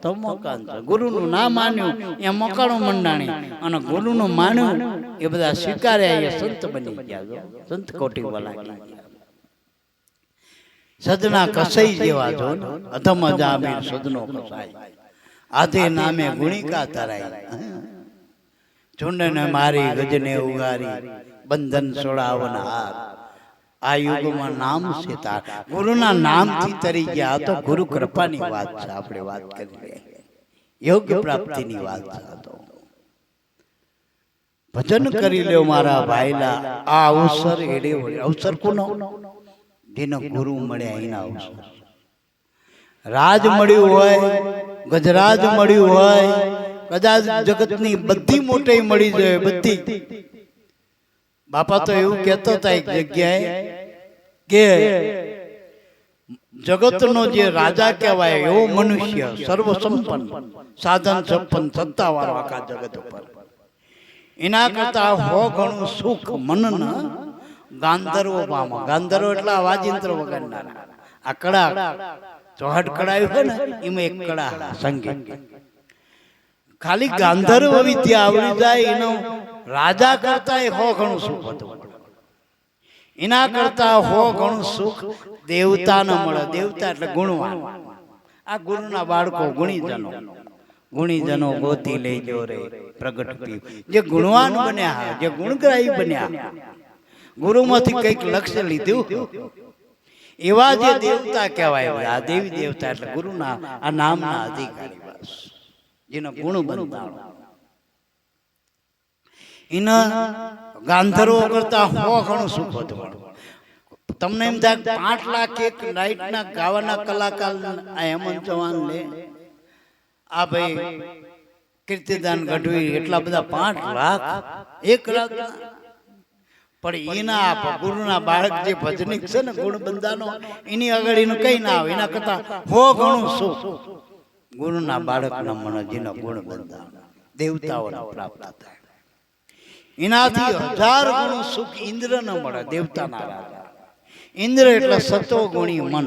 તો મોકાણ છે. ગુરુનું ના માન્યું એ મોકાણું મંડાણી, અને ગુરુનું માન્યું એ બધા સ્વીકાર્યા, એ સંત બની ગયા, સંત કોટી વાલા ગયા. સદના કસાઈ જેવા જો ને, અધમ જામીન સદનો કસાઈ, આધે નામે ગુણિકા તરાઈ. ઝુંડને મારી ગજને ઉગારી, બંધન છોડાવન હાર. આ યુગમાં નામ છે તાર. ગુરુના નામથી તરી ગયા તો ગુરુ કૃપાની વાત છે. આપણે વાત કરી યોગ્ય પ્રાપ્તિની વાત છે. તો ભજન કરી લ્યો મારા ભાઈલા. આ અવસર એડે અવસર કોનો? જેનો ગુરુ મળ્યા એના અવસર. રાજ મળ્યું હોય, ગજરાજ મળ્યું હોય, કદાચ જગતની બધી મોટી મળી જાય, બધી. બાપા તો એવું કહેતો હતા એક જગ્યાએ કે જગતનો જે રાજા કહેવાય એવો મનુષ્ય, સર્વ સંપન્ન, સાધન સંપન્ન, સત્તાવાળો આખા જગત ઉપર, એના કરતા 100 ગણું સુખ મનના ગાંધર્વો પામો. ગાંધર્વો એટલે વાજિંત્ર વગાડનારા. આ કડા ચોહટ કડાયું છે ને, એમાં એક કડા સંગીત. ખાલી ગાંધર્વ વિદ્યા આવડી જાય એનો રાજા કરતા 100 ગણું સુખ હતું. એના કરતા 100 ગણું સુખ દેવતાને મળે. દેવતા એટલે ગુણવાન. આ ગુરુના બાળકો ગુણીજનો ગોતી લેજો રે પ્રગટ પીવ. જે ગુણવાન બન્યા, જે ગુણગ્રાહી બન્યા, ગુરુમાંથી કઈક લક્ષ્ય લીધું, એવા જે દેવતા કહેવાય. આ દેવી દેવતા એટલે ગુરુના આ નામના અધિકારી, બસ જેનો ગુણ બંધાણો. એના ગાંધર્વો કરતા 100 ગણું સુખ હતું. તમને એમ થાય 5 લાખ એક નાઈટના ગાવાના કલાકાર આ હેમંત ચૌહાણ લે, આ ભાઈ કીર્તિદાન ગઢવી, એટલા બધા 5 લાખ એક રાત. પણ એના ગુરુના બાળક જે ભજનિક છે ને, ગુણ બંધાનો, એની આગળ એનું કઈ ના આવે. એના કરતા 100 ગણું સુખ ગુરુના બાળકના મન જેનો ગુણ બંધાનો દેવતાઓને પ્રાપ્ત થાય. એનાથી 1000 ગણું સુખ ઇન્દ્રને મળે, દેવતાના રાજા. ઇન્દ્ર એટલે સત્વગુણી મન.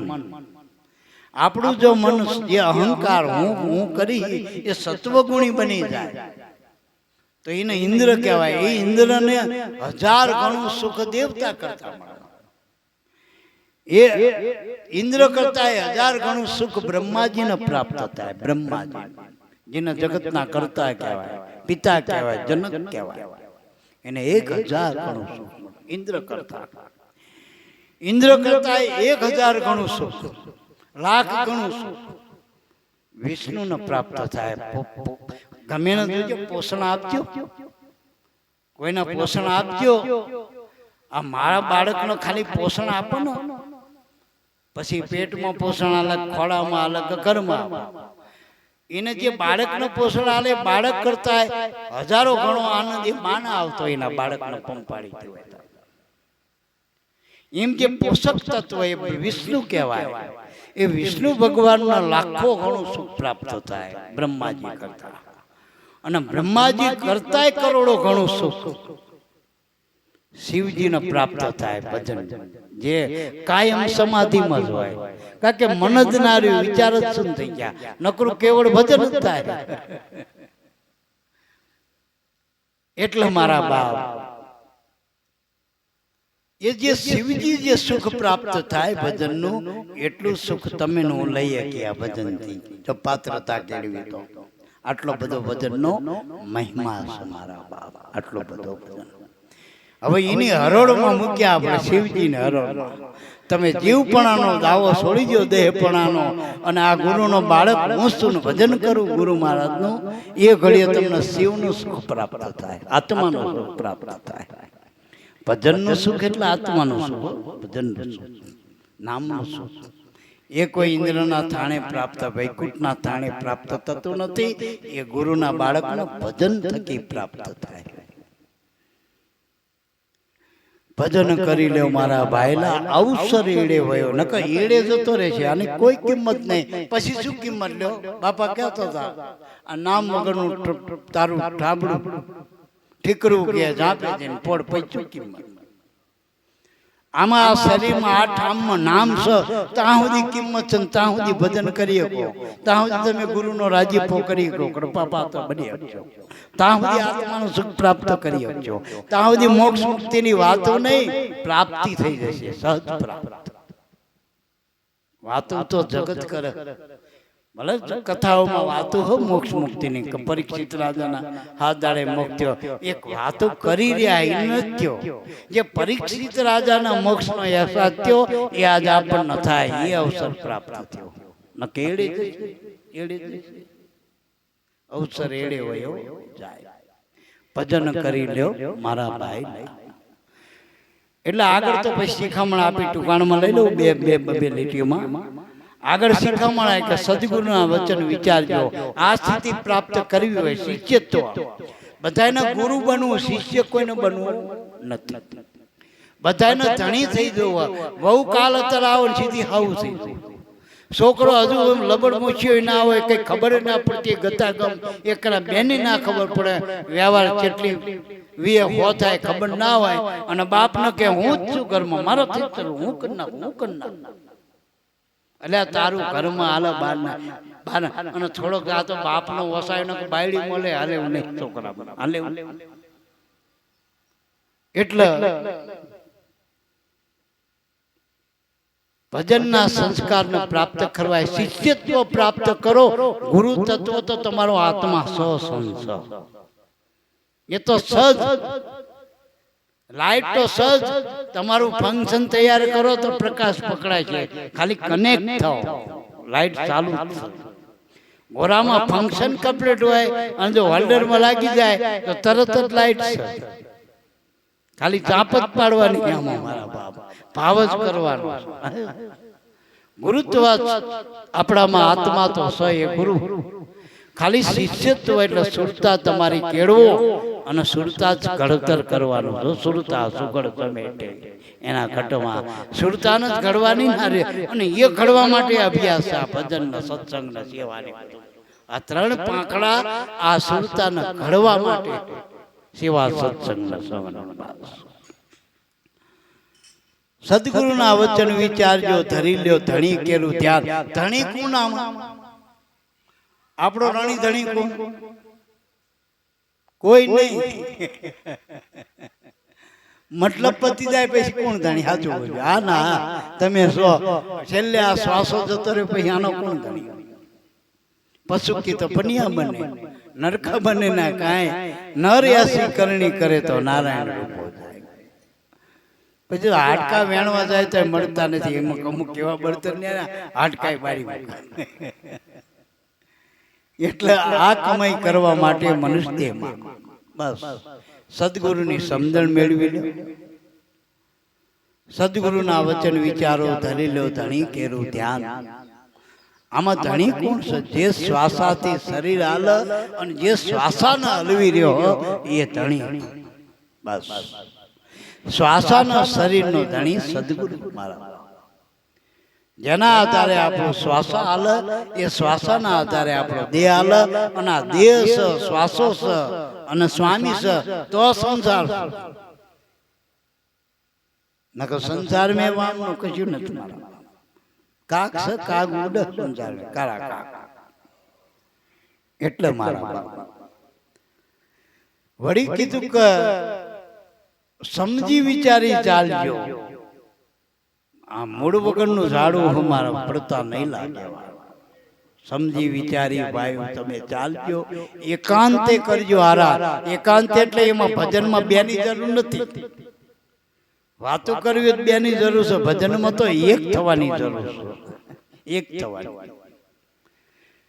આપણું જો મન જે અહંકાર હું કરી એ સત્વગુણી બની જાય તો એને ઇન્દ્ર કહેવાય. એ ઇન્દ્રને 1000 ગણું સુખ દેવતા કરતા મળે. એ ઇન્દ્ર કરતા 1000 ગણું સુખ બ્રહ્માજીને પ્રાપ્ત થાય. બ્રહ્માજી જેને જગતના કર્તા કહેવાય, પિતા કહેવાય, જનક કહેવાય, એને 1000 ગણું સુખ ઇન્દ્ર કરતા. ઇન્દ્ર કરતા 1000 ગણું સુખ, લાખ ગણું સુખ વિષ્ણુને પ્રાપ્ત થાય. ગમે ને જોજો, પોષણ આપજો, કોઈને પોષણ આપજો. આ મારા બાળકનો ખાલી પોષણ આપો ને, પછી પેટમાં પોષણ અલગ, ખોળામાં અલગ, ઘરમાં. એને જે બાળકને પોષણ આલે, બાળક કરતા 1000 ગણો આનંદ એ માના આવતો એના બાળકને પંપાડી દેવાય. એમ જે પોષક તત્વ એ વિષ્ણુ કહેવાય. એ વિષ્ણુ ભગવાનના લાખો ગણું સુખ પ્રાપ્ત થાય બ્રહ્માજી કરતા. અને બ્રહ્માજી કરતાય કરોડો ગણું સુખ શિવજીને પ્રાપ્ત થાય. ભજન જે કાયમ સમાધિમાં જ હોય, કારણ કે મન જ ના રહ્યું, વિચાર જ શું થઈ ગયા, નકરું કેવળ ભજન જ થાય. એટલે મારા બાપ, એ જે શિવજી જે સુખ પ્રાપ્ત થાય ભજનનું, એટલું સુખ તમે નું લઈ શકીએ આ ભજનથી. જો પાત્રતા કેળવી તો આટલો બધો ભજનનો મહિમા છે મારા બાપ, આટલો બધો ભજન. હવે એની હરોળમાં મૂક્યા આપણે શિવજીને હરોળમાં. તમે જીવપણાનો દાવો છોડી દો, દેહપણાનો, અને આ ગુરુનો બાળક મૂસતું ભજન કરું ગુરુ મહારાજનું, એ ઘડીએ તમને શિવનું સુખ પ્રાપ્ત થાય, આત્માનું સુખ પ્રાપ્ત થાય. ભજનનું સુખ એટલે આત્માનું સુખ, ભજનનું સુખ, નામનું સુખ. એ કોઈ ઇન્દ્રના થાણે પ્રાપ્ત, વૈકુંઠના થાણે પ્રાપ્ત થતું નથી. એ ગુરુના બાળકનું ભજન થકી પ્રાપ્ત થાય. ભજન કરી લ્યો મારા ભાઈલા, અવસર એડે વયો, નકર એડે જતો રહેશે. આની કોઈ કિંમત નહીં. પછી શું કિંમત લ્યો? બાપા કહેતો હતા, આ નામ વગરનું તારું ઠાબડું ઠીકરું કે ઝાંપે છે ને પોડ પૈસું કિંમત. આમાં આ શરીરમાં આ ઠામમાં નામ છે, ત્યાં સુધી કિંમત છે, ત્યાં સુધી ભજન કરી શકો, ત્યાં સુધી તમે ગુરુનો રાજીપો કરી શકો, કૃપા પાત્ર બની શકશો, ત્યાં સુધી આત્માનું સુખ પ્રાપ્ત કરી શકશો, ત્યાં સુધી મોક્ષ મુક્તિની વાતો નહીં, પ્રાપ્તિ થઈ જશે, સહજ પ્રાપ્ત. વાતો તો જગત કરે, ભલે કથાઓમાં વાતો હો મોક્ષ મુક્તિની. પરીક્ષિત રાજાના હાથ દાડે મોક્ષ થયો, એક વાતો કરી રહ્યા એ નથી થયો. જે પરીક્ષિત રાજાના મોક્ષનો અહેસાસ થયો એ આજ આપણને થાય, એ અવસર પ્રાપ્ત થયો. ન કેડે અવસર એડે હોય જાય. ભજન કરી લ્યો મારા ભાઈ. એટલે આગળ તો પછી શિખામણ આપી, ટૂંકાણમાં લઈ લઉં બે લીટીઓમાં. આગળ શીખવાય કે સદગુરુના વચન વિચારજો. આ સ્થિતિ પ્રાપ્ત કરવી હોય શિષ્યત્વ, બધાના ગુરુ બનવું, શિષ્ય કોઈને બનવું નથી. બધાને ધણી થઈ જવું. બહુ કાલ અત્યારે આવો સીધી હાવું થઈ જાય. છોકરો હજુ લબડ મૂછ્યો ના હોય, કઈ ખબર ના પડતી, ગતાગમ એકના બેની ના ખબર પડે, વ્યવહાર કેટલી વીએ હો થાય ખબર ના હોય, અને બાપને કે હું જ છું ઘરમાં, મારાથી જ કરું, હું કરી નાખું, હું કરી નાખું. એટલે તારું ઘરમાં હાલે બાર અને થોડોક આ તો બાપનો વસાય ને બાયડી મળે, હાલે નહીં છોકરા હાલે. એટલે ભજનના સંસ્કારને પ્રાપ્ત કરવા, શિષ્યત્વ પ્રાપ્ત કરો. ગુરુ તત્વ તો તમારો આત્મા સહસંસ, એ તો સજ લાઈટ તો સજ. તમારું ફંક્શન તૈયાર કરો તો પ્રકાશ પકડાય છે, ખાલી કનેક્ટ થાઓ, લાઈટ ચાલુ. ગોરામાં ફંક્શન કમ્પ્લીટ હોય અને જો હોલ્ડરમાં લાગી જાય તો તરત જ લાઈટ છે. ખાલી ચાપ જ પાડવાની, આમાં મારા બાપ ભાવ જ કરવાનો. ગુરુત્વ આપણામાં આત્મા તો સ એ ગુરુ. ખાલી શિષ્યત્વ એટલે સુરતા તમારી કેળવો, અને સુરતા જ ઘડતર કરવાનું. જો સુરતા સુગડ સમેટે એના ઘટમાં સુરતાને જ ઘડવાની ના રે. અને એ ઘડવા માટે અભ્યાસ, આ ભજન ને સત્સંગ ને સેવાની, આ ત્રણ પાંખડા આ સુરતાને ઘડવા માટે સેવા સત્સંગ ને સવન. સદગુરુના વચન વિચારજો, ધરી લ્યો ધણી કેલું ધ્યાન. ધણી કોણ? નામ આપણો રાણી ધણી કોણ? કોઈ નહીં. મતલબ પતી જાય પછી કોણ ધણી? સાચું બોલ્યું. હા ના, તમે છેલ્લે આ શ્વાસો જતો રહ્યો પછી આનો કોણ ધણી? પશુકી તો પનિયા બને, નરકા બને ના કાંઈ. નર યાસી કરણી કરે તો નારાયણ રૂપો જાય. પછી હાડકા વેણવા જાય તો મળતા નથી. એમાં અમુક કેવા બળતર ને હાડકાઈ બારી મૂકે. એટલે આ કમાઈ કરવા માટે મનુષ્યમાં બસ સદગુરુની સમજણ મેળવી લો. સદગુરુના વચન વિચારો, ધરી લો ધણી કેરું ધ્યાન. આમાં ધણી કોણ છે? જે શ્વાસાથી શરીર હાલે અને જે શ્વાસાને હલવી રહ્યો એ ધણી. બસ શ્વાસાના શરીરનો ધણી સદગુરુ મારા. જેના આધારે આપણો શ્વાસો હાલે, એ શ્વાસોના આધારે આપણો દેહ હાલે. અને આ દેહ છે, શ્વાસો છે અને સ્વામી છે તો સંસાર છે. નકર સંસાર મેં વામનું કશું નથી મારા. કાક છે, કાગ ઉડે સંસાર કારા કાક. એટલે મારા બાપ વળી કીધું કે સમજી વિચારી ચાલજો. આ મૂળ વગરનું ઝાડું અમારા પડતા નહીં લાગે. સમજી વિચારી ભાઈ તમે ચાલજો. એકાંતે કરજો આરા. એકાંત એટલે એમાં ભજનમાં બેની જરૂર નથી. વાતો કરવી બેની જરૂર છે, ભજનમાં તો એક થવાની જરૂર છે. એક થવાની.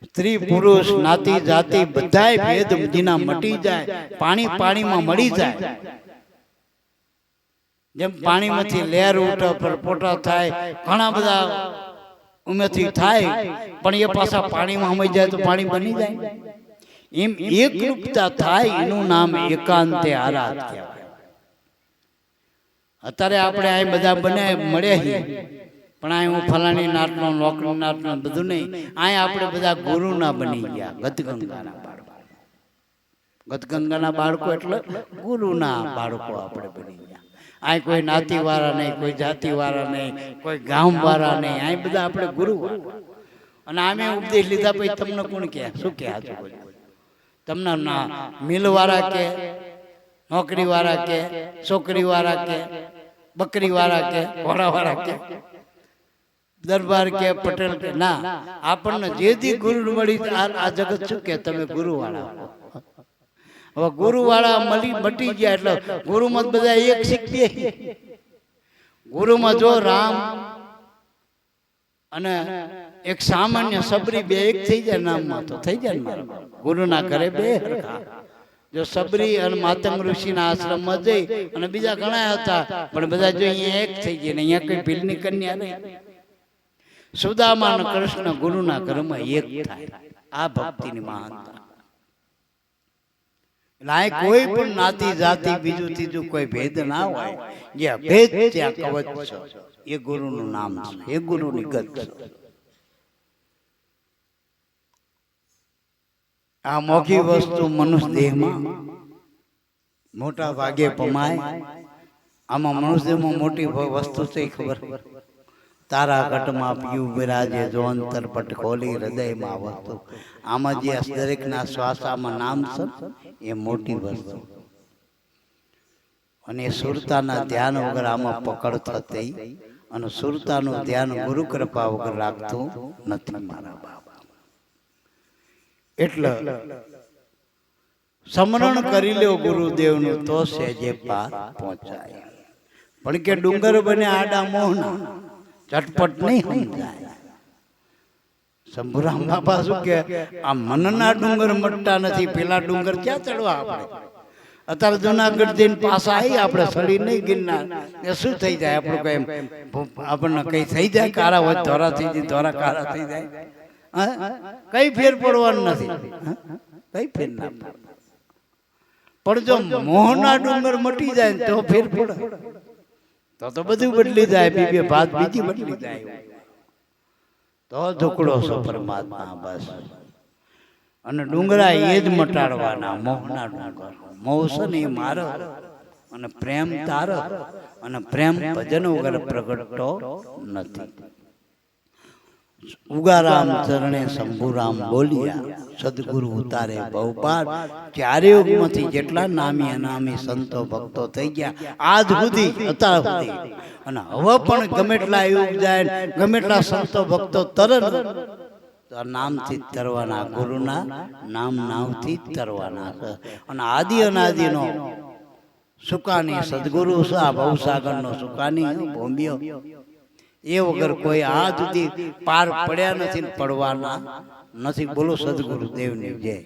સ્ત્રી પુરુષ નાતી જાતિ બધાય ભેદ જીના મટી જાય. પાણી પાણીમાં મળી જાય. જેમ પાણીમાંથી લહેર ઉઠે, પરપોટા થાય, ઘણા બધા ઉમેથી થાય પણ એ પાછા પાણીમાં હમાઈ જાય તો પાણી બની જાય. એમ એકરૂપતા થાય એનું નામ એકાંતે આરાધ કહેવાય. અત્યારે આપણે આ બધા બને મળ્યા છીએ પણ આ હું ફલાણી નાટનો લોકની નાટનો બધું નહીં. આ આપણે બધા ગુરુના બની ગયા. ગતગંગાના બાળકો, ગતગંગાના બાળકો એટલે ગુરુના બાળકો આપણે બની ગયા. આ કોઈ નાતીવાળા નહીં, કોઈ જાતિવાળા નહીં, કોઈ ગામવાળા નહીં, આ બધા આપણે ગુરુ. અને આમે ઉપદેશ લીધા પછી તમને કોણ કહે? શું કહે? તમને ના મિલવાળા કે, નોકરીવાળા કે, છોકરીવાળા કે, બકરીવાળા કે, ઘોડાવાળા કે, દરબાર કે, પટેલ કે, ના, આપણને જે દી ગુરુ મળી આ જગત શું કે તમે ગુરુવાળા. હવે ગુરુવાળા મટી ગયા એટલે ગુરુમાં બધા એક શીખીએ. ગુરુમાં જો રામ અને એક સામાન્ય સબરી બે એક થઈ જાય નામમાં તો થઈ જાય ને. ગુરુના ઘરે બે હરખા. જો સબરી અને માતંગ ઋષિના આશ્રમમાં જઈ અને બીજા ઘણા હતા પણ બધા જો અહીંયા એક થઈ ગયા ને અહીંયા કઈ ભીલની કન્યા નહીં. સુદામા અને કૃષ્ણ ગુરુના ઘરમાં એક થાય. આ ભક્તિની મહાનતા. એટલે કોઈ પણ નાતી જાતિ બીજું ત્રીજું કોઈ ભેદ ના હોય. જે ભેદ ત્યાં કવચ છે એ ગુરુનું નામ છે, એ ગુરુની ગત છે. આ મોઘી વસ્તુ મનુષ્ય દેહમાં મોટા ભાગે પમાય. આમાં મનુષ્ય દેહમાં મોટી વસ્તુ છે ખબર? તારા ઘટમાં પીયું બિરાજે જો અંતર પટ ખોલી હૃદયમાં વસ્તુ. આમાં જે દરેકના શ્વાસામાં નામ છે એ મોટી વસ્તુ. અને સુરતાના ધ્યાન વગર આમાં પકડ થતી અને સુરતાનું ધ્યાન ગુરુ કૃપા વગર રાખતું નથી મારા બાબા. એટલે સ્મરણ કરી લ્યો ગુરુદેવનું તો સેજે પાર પહોંચાય. પણ કે ડુંગર બને આડા મોહના ચટપટ નહીં સમજાય. શંભુરામ બાપા શું કે આ મનના ડુંગર મટતા નથી, પેલા ડુંગર ક્યાં ચડવા આપણે? અત્યારે જુનાગઢ જઈને પાછા આવી આપણે સડી નહીં ગિરનાર એ શું થઈ જાય? આપણું કઈ આપણને કઈ થઈ જાય? કારા હોય ધોરા થઈ જાય, ધોરા કારા થઈ જાય. કઈ ફેર પડવાનું નથી, કઈ ફેર ના પડે. પણ જો મોહના ડુંગર મટી જાય તો ફેર પડે. તો બધું બદલી જાય. બે ભાત બીજી બદલી જાય. તો ઢોકળો છો પરમાત્મા બસ. અને ડુંગરા એ જ મટાડવાના, મોહના ડુંગર. મોહ છે ને એ મારો અને પ્રેમ તારો. અને પ્રેમ ભજન વગર પ્રગટતો નથી. ઉગારામ ચરણે શંભુરામ બોલ્યા સદગુરુ ઉતારે બહુપાર. ચારે યુગમાંથી જેટલા નામી અનામી સંતો ભક્તો થઈ ગયા આજ સુધી અત્યાર સુધી. અને હવે પણ ગમે એટલા યુગ જાય, ગમે એટલા સંતો ભક્તો તરત નામથી જ તરવાના, ગુરુના નામથી જ તરવાના છે. અને આદિ અનાદિનો સુકાની સદગુરુ છે. આ ભવસાગરનો સુકાની ભોંબિયો એ વગર કોઈ આ સુધી પાર પડ્યા નથી, પડવાના નથી. બોલો સદગુરુ દેવની જય.